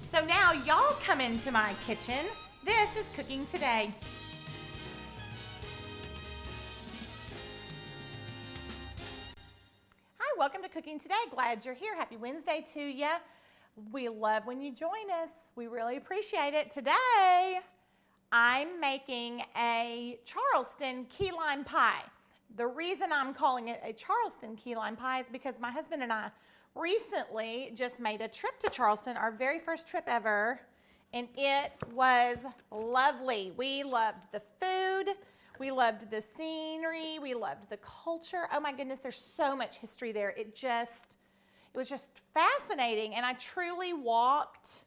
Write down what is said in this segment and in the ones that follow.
So now y'all come into my kitchen. This is Cooking Today. Hi, welcome to Cooking Today. Glad you're here. Happy Wednesday to you. We love when you join us. We really appreciate it. Today, I'm making a Charleston Key Lime Pie. The reason I'm calling it a Charleston Key Lime Pie is because my husband and I recently just made a trip to Charleston, our very first trip ever, and it was lovely. We loved the food, we loved the scenery, we loved the culture. Oh my goodness, there's so much history there. It was just fascinating, and I truly walked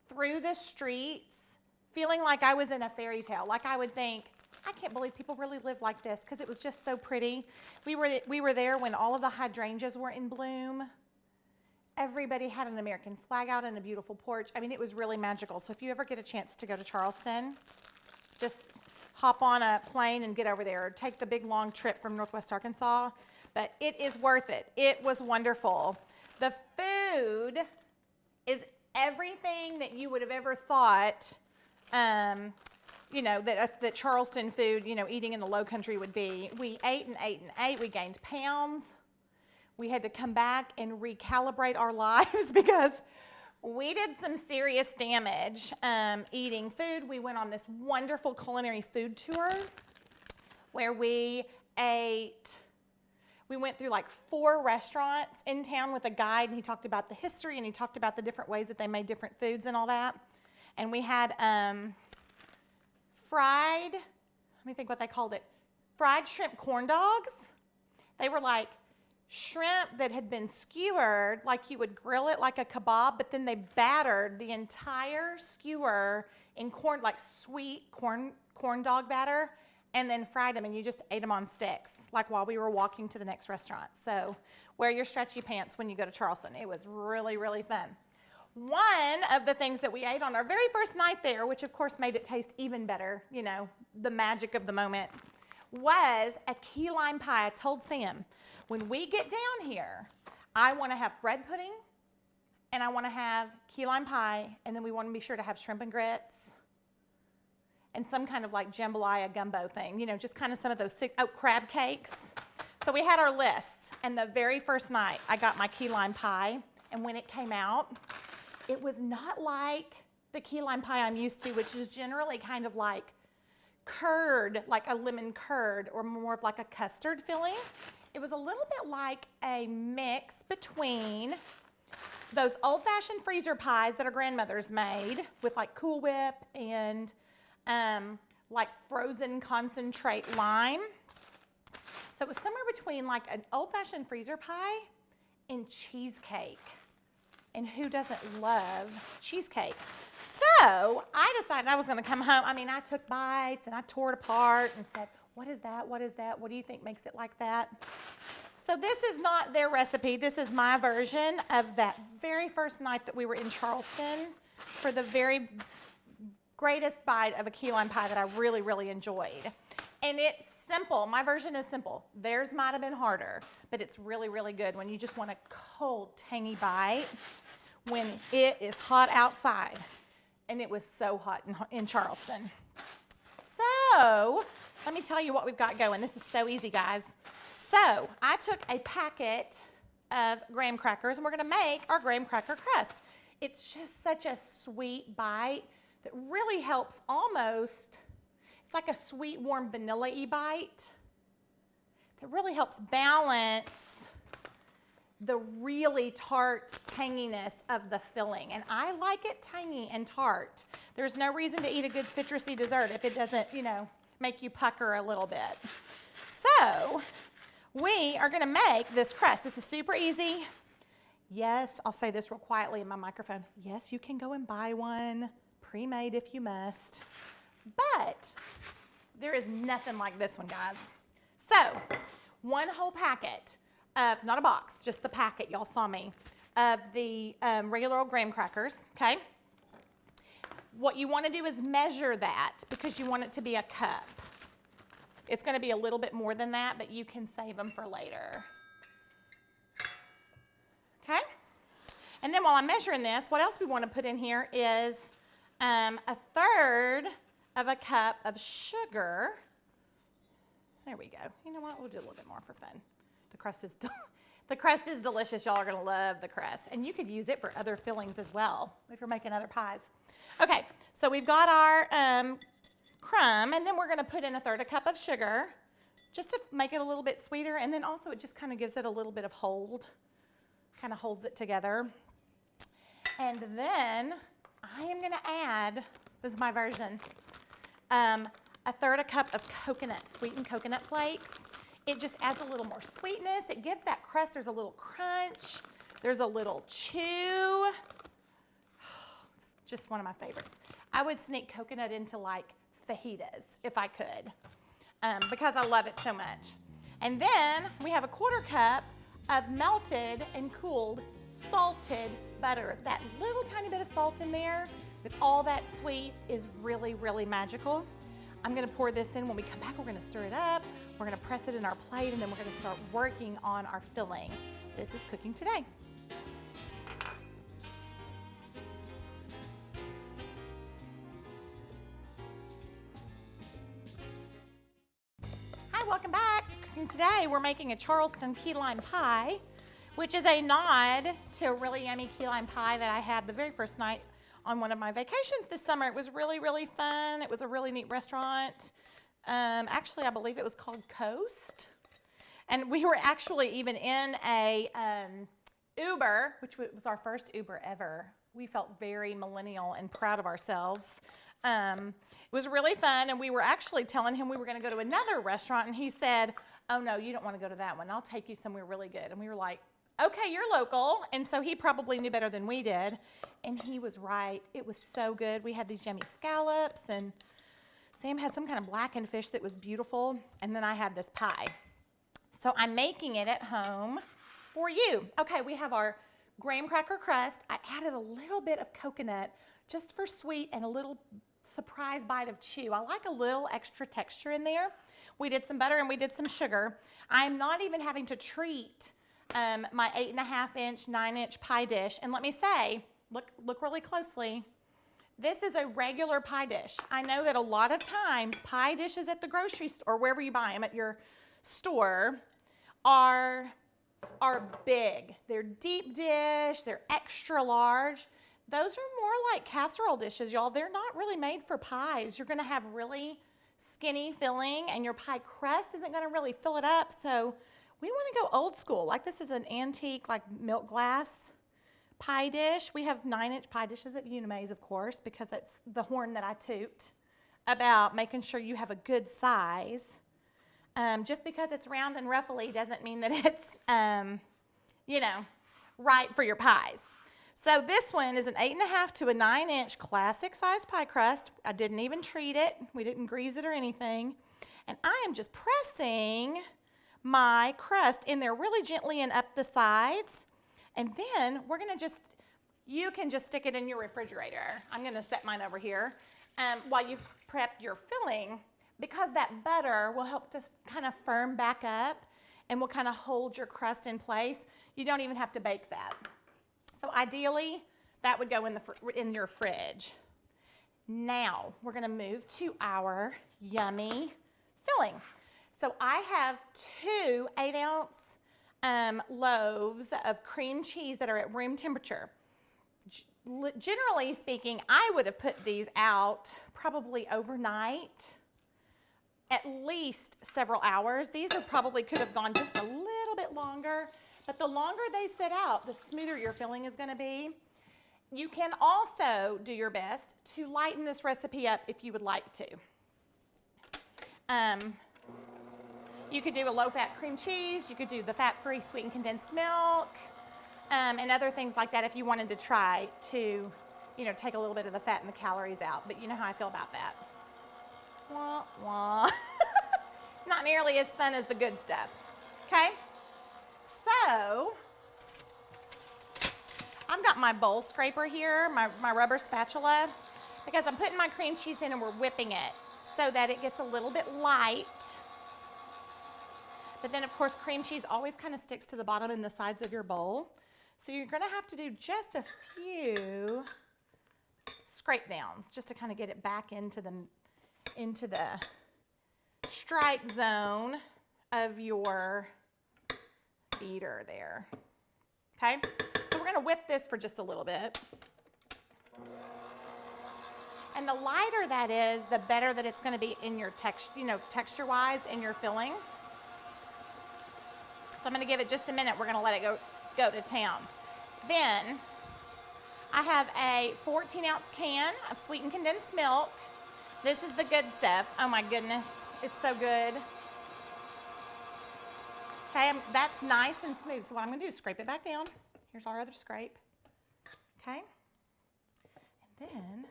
through the streets feeling like I was in a fairy tale. Like I would think, I can't believe people really live like this, because it was just so pretty. We were there when all of the hydrangeas were in bloom. Everybody had an American flag out and a beautiful porch. I mean, it was really magical. So if you ever get a chance to go to Charleston, just hop on a plane and get over there, or take the big long trip from Northwest Arkansas. But it is worth it. It was wonderful. The food is everything that you would have ever thought, that Charleston food, eating in the Low Country would be. We ate and ate and ate. We gained pounds. We had to come back and recalibrate our lives because we did some serious damage eating food. We went on this wonderful culinary food tour where we went through like 4 restaurants in town with a guide, and he talked about the history and he talked about the different ways that they made different foods and all that. And we had fried shrimp corn dogs. They were like shrimp that had been skewered, like you would grill it like a kebab, but then they battered the entire skewer in corn, like sweet corn dog batter, and then fried them, and you just ate them on sticks, like while we were walking to the next restaurant. So wear your stretchy pants when you go to Charleston. It was really, really fun. One of the things that we ate on our very first night there, which of course made it taste even better, the magic of the moment, was a key lime pie. I told Sam, when we get down here, I want to have bread pudding, and I want to have key lime pie, and then we want to be sure to have shrimp and grits, and some kind of like jambalaya gumbo thing, just kind of some of those crab cakes. So we had our lists, and the very first night I got my key lime pie, and when it came out, it was not like the key lime pie I'm used to, which is generally kind of like curd, like a lemon curd, or more of like a custard filling. It was a little bit like a mix between those old-fashioned freezer pies that our grandmothers made with like Cool Whip and like frozen concentrate lime. So it was somewhere between like an old-fashioned freezer pie and cheesecake. And who doesn't love cheesecake? So I decided I was going to come home. I mean, I took bites and I tore it apart and said, what is that? What is that? What do you think makes it like that? So this is not their recipe. This is my version of that very first night that we were in Charleston for the very greatest bite of a key lime pie that I really, really enjoyed. And it's simple. My version is simple. Theirs might have been harder, but it's really, really good when you just want a cold, tangy bite when it is hot outside. And it was so hot in Charleston. So let me tell you what we've got going. This is so easy, guys. So I took a packet of graham crackers, and we're going to make our graham cracker crust. It's just such a sweet bite that really helps almost, it's like a sweet, warm, vanilla-y bite that really helps balance the really tart tanginess of the filling. And I like it tangy and tart. There's no reason to eat a good citrusy dessert if it doesn't, make you pucker a little bit. So we are going to make this crust. This is super easy. Yes, I'll say this real quietly in my microphone. Yes, you can go and buy one pre-made if you must. But there is nothing like this one, guys. So 1 whole packet of, not a box, just the packet, y'all saw me, of the regular old graham crackers, okay? What you want to do is measure that because you want it to be a cup. It's going to be a little bit more than that, but you can save them for later. Okay? And then while I'm measuring this, what else we want to put in here is a third of a cup of sugar. There we go. You know what? We'll do a little bit more for fun. The crust is delicious. Y'all are going to love the crust. And you could use it for other fillings as well if you're making other pies. Okay, so we've got our crumb, and then we're going to put in a third a cup of sugar just to make it a little bit sweeter. And then also it just kind of gives it a little bit of hold, kind of holds it together. And then I am going to add, this is my version, a third a cup of sweetened coconut flakes. It just adds a little more sweetness. It gives that crust, there's a little crunch. There's a little chew. It's just one of my favorites. I would sneak coconut into like fajitas if I could, because I love it so much. And then we have a quarter cup of melted and cooled salted butter. That little tiny bit of salt in there with all that sweet is really, really magical. I'm gonna pour this in. When we come back, we're gonna stir it up. We're gonna press it in our plate, and then we're gonna start working on our filling. This is cooking today. Hi, welcome back to Cooking Today. We're making a Charleston Key Lime Pie, which is a nod to a really yummy key lime pie that I had the very first night on one of my vacations this summer. It was really, really fun. It was a really neat restaurant. Actually, I believe it was called Coast. And we were actually even in a Uber, which was our first Uber ever. We felt very millennial and proud of ourselves. It was really fun, and we were actually telling him we were gonna go to another restaurant, and he said, oh no, you don't wanna go to that one. I'll take you somewhere really good. And we were like, okay, you're local. And so he probably knew better than we did. And he was right. It was so good. We had these yummy scallops, and Sam had some kind of blackened fish that was beautiful. And then I had this pie. So I'm making it at home for you. Okay, we have our graham cracker crust. I added a little bit of coconut just for sweet and a little surprise bite of chew. I like a little extra texture in there. We did some butter and we did some sugar. I'm not even having to treat my 8.5-inch, 9-inch pie dish. And let me say, look really closely. This is a regular pie dish. I know that a lot of times pie dishes at the grocery store, or wherever you buy them at your store, are big. They're deep dish, they're extra large. Those are more like casserole dishes, y'all. They're not really made for pies. You're gonna have really skinny filling, and your pie crust isn't gonna really fill it up. So we want to go old school. Like, this is an antique, like, milk glass pie dish. We have 9-inch pie dishes at Unimaze, of course, because it's the horn that I toot about making sure you have a good size. Just because it's round and ruffly doesn't mean that it's, right for your pies. So this one is an 8.5 to a 9-inch classic size pie crust. I didn't even treat it. We didn't grease it or anything. And I am just pressing my crust in there really gently and up the sides. And then we're gonna you can just stick it in your refrigerator. I'm gonna set mine over here while you've prepped your filling, because that butter will help to kind of firm back up and will kind of hold your crust in place. You don't even have to bake that. So ideally, that would go in your fridge. Now, we're gonna move to our yummy filling. So I have 2 8-ounce loaves of cream cheese that are at room temperature. Generally speaking, I would have put these out probably overnight, at least several hours. These probably could have gone just a little bit longer, but the longer they sit out, the smoother your filling is gonna be. You can also do your best to lighten this recipe up if you would like to. You could do a low-fat cream cheese. You could do the fat-free sweetened condensed milk, and other things like that if you wanted to try to, take a little bit of the fat and the calories out. But you know how I feel about that. Wah, wah. Not nearly as fun as the good stuff. Okay? So, I've got my bowl scraper here, my rubber spatula, because I'm putting my cream cheese in and we're whipping it so that it gets a little bit light. But then, of course, cream cheese always kind of sticks to the bottom and the sides of your bowl. So you're gonna have to do just a few scrape downs just to kind of get it back into the strike zone of your beater there. Okay, so we're gonna whip this for just a little bit. And the lighter that is, the better that it's gonna be in your texture-wise in your filling. So I'm gonna give it just a minute. We're gonna let it go to town. Then I have a 14-ounce can of sweetened condensed milk. This is the good stuff. Oh my goodness, it's so good. Okay, that's nice and smooth. So what I'm gonna do is scrape it back down. Here's our other scrape. Okay, and then,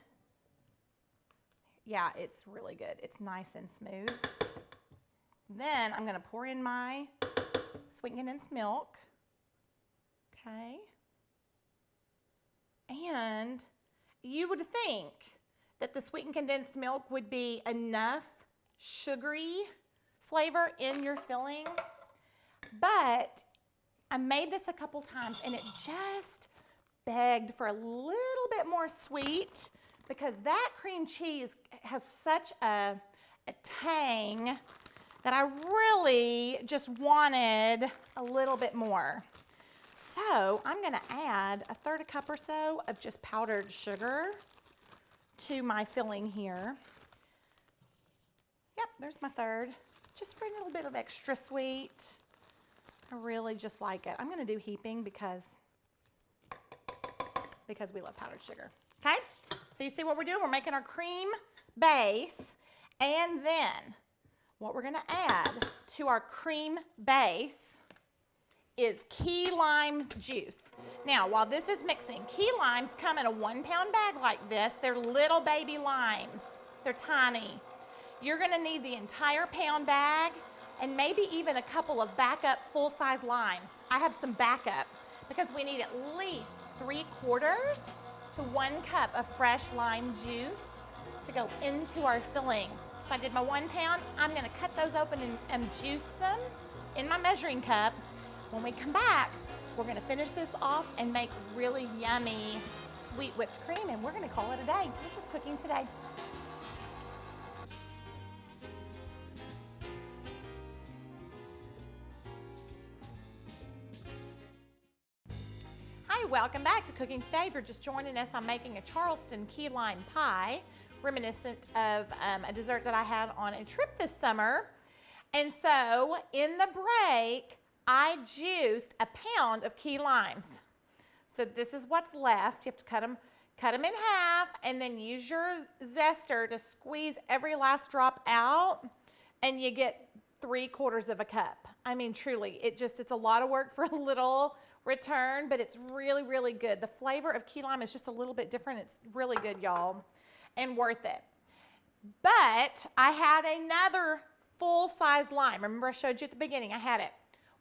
yeah, it's really good. It's nice and smooth. Then I'm gonna pour in my sweetened condensed milk. Okay. And you would think that the sweetened condensed milk would be enough sugary flavor in your filling, but I made this a couple times and it just begged for a little bit more sweet because that cream cheese has such a tang that I really just wanted a little bit more. So I'm gonna add a third a cup or so of just powdered sugar to my filling here. Yep, there's my third. Just for a little bit of extra sweet. I really just like it. I'm gonna do heaping because we love powdered sugar. Okay, so you see what we're doing? We're making our cream base, and then what we're gonna add to our cream base is key lime juice. Now, while this is mixing, key limes come in a 1-pound bag like this. They're little baby limes. They're tiny. You're gonna need the entire pound bag and maybe even a couple of backup full-size limes. I have some backup because we need at least 3/4 to 1 cup of fresh lime juice to go into our filling. So I did my 1 pound. I'm gonna cut those open and juice them in my measuring cup. When we come back, we're gonna finish this off and make really yummy sweet whipped cream, and we're gonna call it a day. This is cooking today. Hi, welcome back to Cooking Today. If you're just joining us, I'm making a Charleston Key Lime Pie, reminiscent of a dessert that I had on a trip this summer. And so in the break, I juiced a pound of key limes. So this is what's left. You have to cut them in half and then use your zester to squeeze every last drop out, and you get 3/4 of a cup. I mean, truly, it's a lot of work for a little return, but it's really, really good. The flavor of key lime is just a little bit different. It's really good, y'all, and worth it. But I had another full-size lime. Remember I showed you at the beginning, I had it.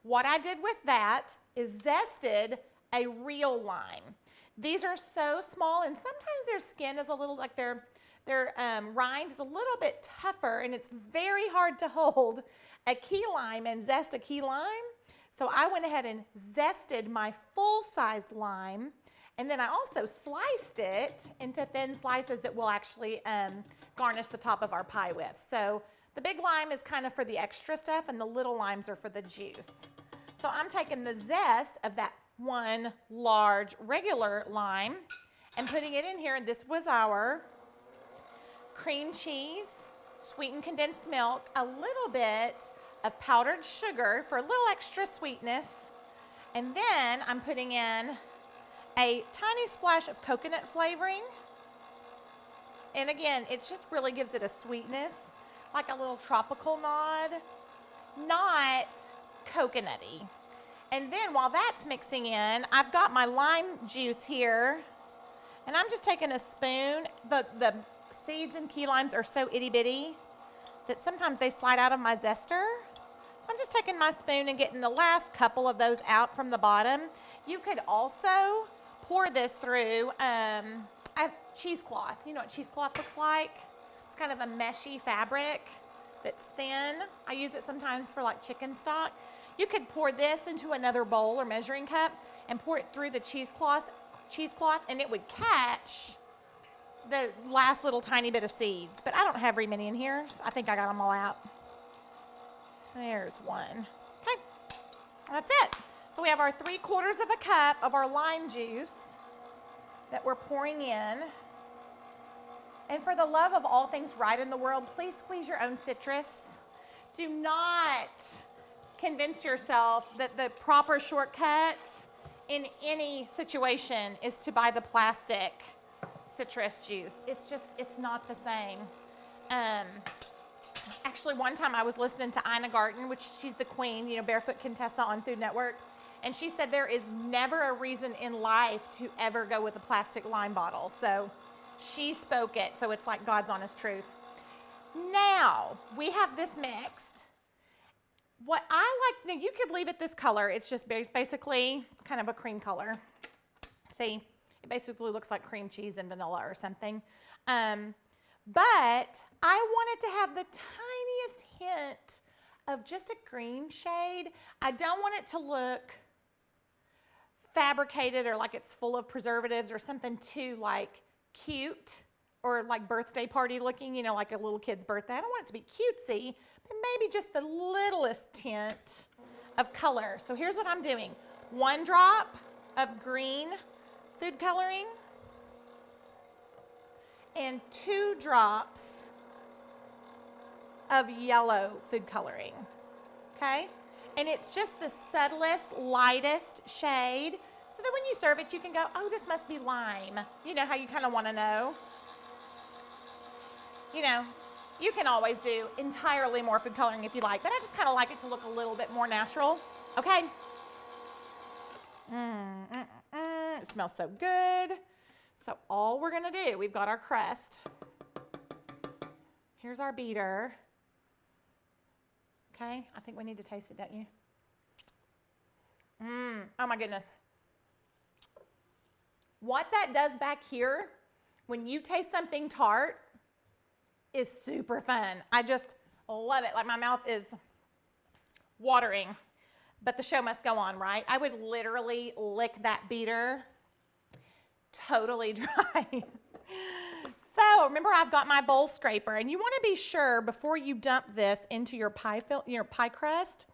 What I did with that is zested a real lime. These are so small, and sometimes their skin is a little, like their rind is a little bit tougher, and it's very hard to hold a key lime and zest a key lime. So I went ahead and zested my full-sized lime, and then I also sliced it into thin slices that we'll actually garnish the top of our pie with. So the big lime is kind of for the extra stuff, and the little limes are for the juice. So I'm taking the zest of that one large regular lime and putting it in here. And this was our cream cheese, sweetened condensed milk, a little bit of powdered sugar for a little extra sweetness. And then I'm putting in a tiny splash of coconut flavoring. And again, it just really gives it a sweetness, like a little tropical nod, not coconutty. And then while that's mixing in, I've got my lime juice here, and I'm just taking a spoon. The seeds in key limes are so itty bitty that sometimes they slide out of my zester. So I'm just taking my spoon and getting the last couple of those out from the bottom. You could also pour this through a cheesecloth. You know what cheesecloth looks like? It's kind of a meshy fabric that's thin. I use it sometimes for like chicken stock. You could pour this into another bowl or measuring cup and pour it through the cheesecloth, and it would catch the last little tiny bit of seeds. But I don't have very many in here, so I think I got them all out. There's one. Okay, that's it. So we have our 3/4 of a cup of our lime juice that we're pouring in. And for the love of all things right in the world, please squeeze your own citrus. Do not convince yourself that the proper shortcut in any situation is to buy the plastic citrus juice. It's not the same. Actually, one time I was listening to Ina Garten, which she's the queen, Barefoot Contessa on Food Network, and she said there is never a reason in life to ever go with a plastic lime bottle. So she spoke it, so it's like God's honest truth. Now, we have this mixed. What I like, now you could leave it this color. It's just basically kind of a cream color. See, it basically looks like cream cheese and vanilla or something. But I want it to have the tiniest hint of just a green shade. I don't want it to look fabricated or like it's full of preservatives or something too like cute or like birthday party looking, like a little kid's birthday. I don't want it to be cutesy, but maybe just the littlest tint of color. So here's what I'm doing. 1 drop of green food coloring and 2 drops of yellow food coloring, okay? And it's just the subtlest, lightest shade, so that when you serve it, you can go, oh, this must be lime. You know how you kind of want to know? You can always do entirely more food coloring if you like, but I just kind of like it to look a little bit more natural, okay? It smells so good. So all we're gonna do, we've got our crust. Here's our beater. Okay, I think we need to taste it, don't you? Oh my goodness. What that does back here, when you taste something tart, is super fun. I just love it. Like my mouth is watering, but the show must go on, right? I would literally lick that beater totally dry. So remember, I've got my bowl scraper, and you want to be sure before you dump this into your pie crust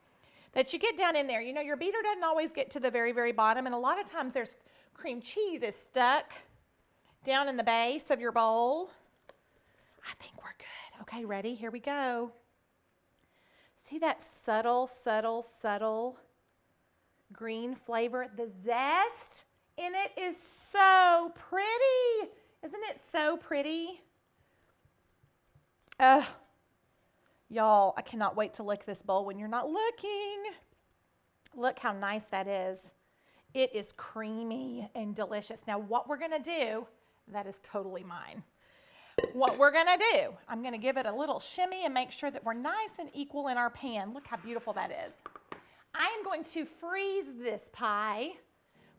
that you get down in there. Your beater doesn't always get to the very, very bottom, and a lot of times there's cream cheese is stuck down in the base of your bowl. I think we're good. Okay, ready? Here we go. See that subtle, subtle, subtle green flavor? The zest in it is so pretty. Isn't it so pretty? Y'all, I cannot wait to lick this bowl when you're not looking. Look how nice that is. It is creamy and delicious. Now, what we're going to do, that is totally mine. What we're going to do, I'm going to give it a little shimmy and make sure that we're nice and equal in our pan. Look how beautiful that is. I am going to freeze this pie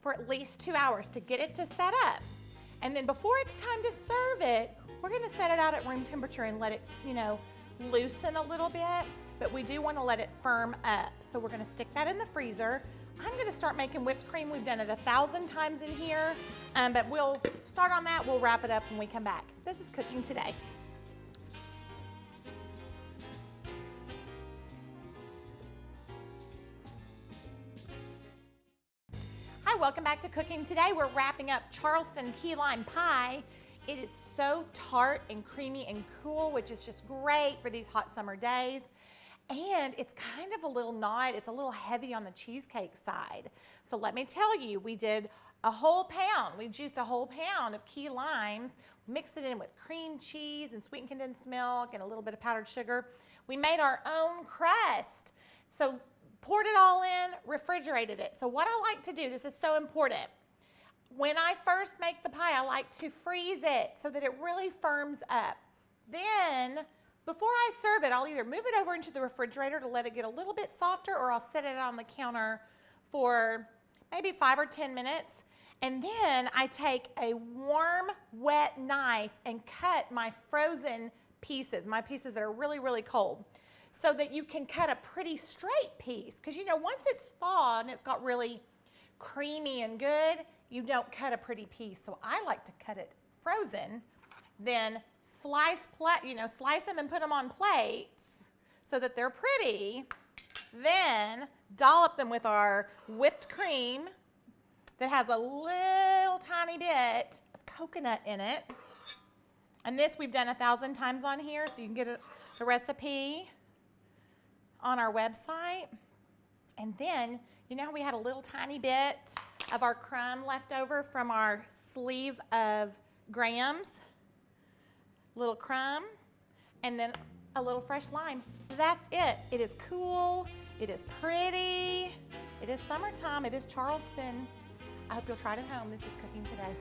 for at least 2 hours to get it to set up. And then before it's time to serve it, we're going to set it out at room temperature and let it, loosen a little bit. But we do want to let it firm up. So we're going to stick that in the freezer. I'm going to start making whipped cream. We've done it 1,000 times in here, but we'll start on that. We'll wrap it up when we come back. This is Cooking Today. Hi, welcome back to Cooking Today. We're wrapping up Charleston Key Lime Pie. It is so tart and creamy and cool, which is just great for these hot summer days. And it's kind of a little not, it's a little heavy on the cheesecake side. So let me tell you, we did a whole pound. We juiced a whole pound of key limes, mixed it in with cream cheese and sweetened condensed milk and a little bit of powdered sugar. We made our own crust. So poured it all in, refrigerated it. So what I like to do, this is so important. When I first make the pie, I like to freeze it so that it really firms up. Then, before I serve it, I'll either move it over into the refrigerator to let it get a little bit softer, or I'll set it on the counter for maybe 5 or 10 minutes. And then I take a warm, wet knife and cut my frozen pieces, my pieces that are really, really cold, so that you can cut a pretty straight piece. Because once it's thawed and it's got really creamy and good, you don't cut a pretty piece. So I like to cut it frozen, then slice them and put them on plates so that they're pretty. Then dollop them with our whipped cream that has a little tiny bit of coconut in it. And this we've done 1,000 times on here, so you can get the recipe on our website. And then, you know how we had a little tiny bit of our crumb left over from our sleeve of grams? Little crumb, and then a little fresh lime. That's it. It is cool. It is pretty. It is summertime. It is Charleston. I hope you'll try it at home. This is cooking today.